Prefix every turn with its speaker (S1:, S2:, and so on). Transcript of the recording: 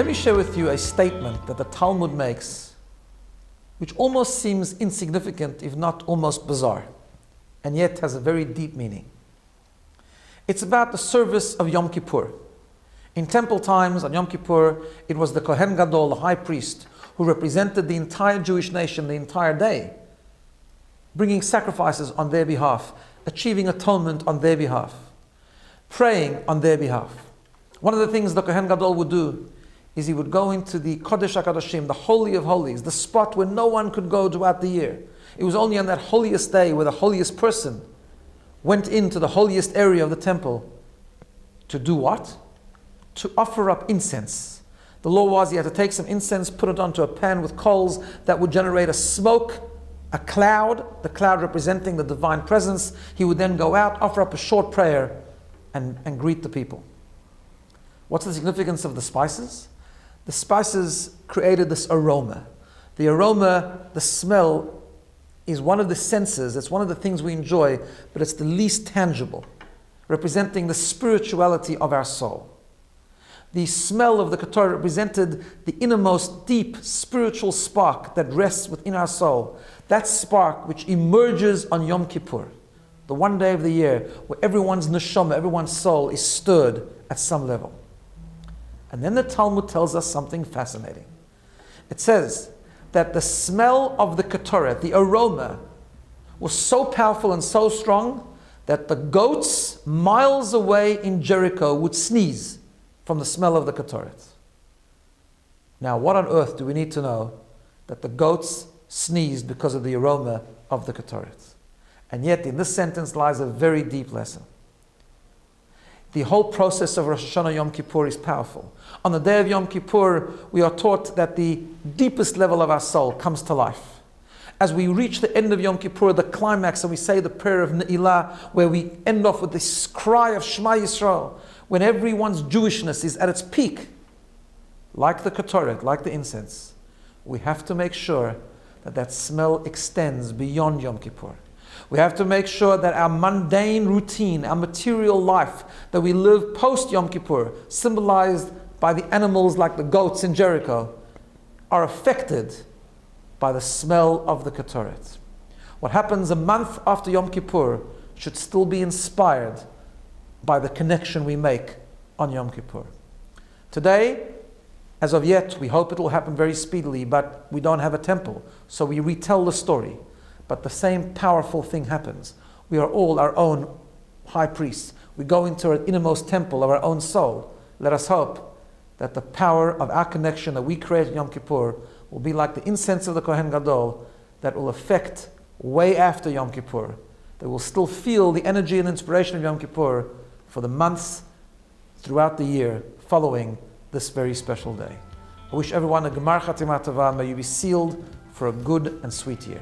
S1: me share with you a statement that the Talmud makes, which almost seems insignificant, if not almost bizarre, and yet has a very deep meaning. It's about the service of Yom Kippur. In temple times, on Yom Kippur, it was the Kohen Gadol, the high priest, who represented the entire Jewish nation the entire day, bringing sacrifices on their behalf, achieving atonement on their behalf, praying on their behalf. One of the things the Kohen Gadol would do is he would go into the Kodesh HaKadoshim, the Holy of Holies, the spot where no one could go throughout the year. It was only on that holiest day where the holiest person went into the holiest area of the temple to do what? To offer up incense. The law was he had to take some incense, put it onto a pan with coals that would generate a smoke, a cloud, the cloud representing the divine presence. He would then go out, offer up a short prayer, and greet the people. What's the significance of the spices? The spices created this aroma. The aroma, the smell, is one of the senses, it's one of the things we enjoy, but it's the least tangible, representing the spirituality of our soul. The smell of the Ketorah represented the innermost deep spiritual spark that rests within our soul. That spark which emerges on Yom Kippur, the one day of the year where everyone's neshama, everyone's soul is stirred at some level. And then the Talmud tells us something fascinating. It says that the smell of the Ketorah, the aroma, was so powerful and so strong that the goats miles away in Jericho would sneeze from the smell of the Ketorah. Now, what on earth do we need to know that the goats sneezed because of the aroma of the Ketorah? And yet, in this sentence lies a very deep lesson. The whole process of Rosh Hashanah Yom Kippur is powerful. On the day of Yom Kippur, we are taught that the deepest level of our soul comes to life. As we reach the end of Yom Kippur, the climax, and we say the prayer of Ne'ilah, where we end off with this cry of Shema Yisrael, when everyone's Jewishness is at its peak, like the Ketorah, like the incense, we have to make sure that that smell extends beyond Yom Kippur. We have to make sure that our mundane routine, our material life that we live post Yom Kippur, symbolized by the animals like the goats in Jericho, are affected by the smell of the Ketorah. What happens a month after Yom Kippur should still be inspired by the connection we make on Yom Kippur. Today, as of yet, we hope it will happen very speedily, but we don't have a temple, so we retell the story. But the same powerful thing happens. We are all our own high priests. We go into our innermost temple of our own soul. Let us hope that the power of our connection that we create in Yom Kippur will be like the incense of the Kohen Gadol that will affect way after Yom Kippur. That will still feel the energy and inspiration of Yom Kippur for the months throughout the year following this very special day. I wish everyone a Gemar Chatima Tova. May you be sealed for a good and sweet year.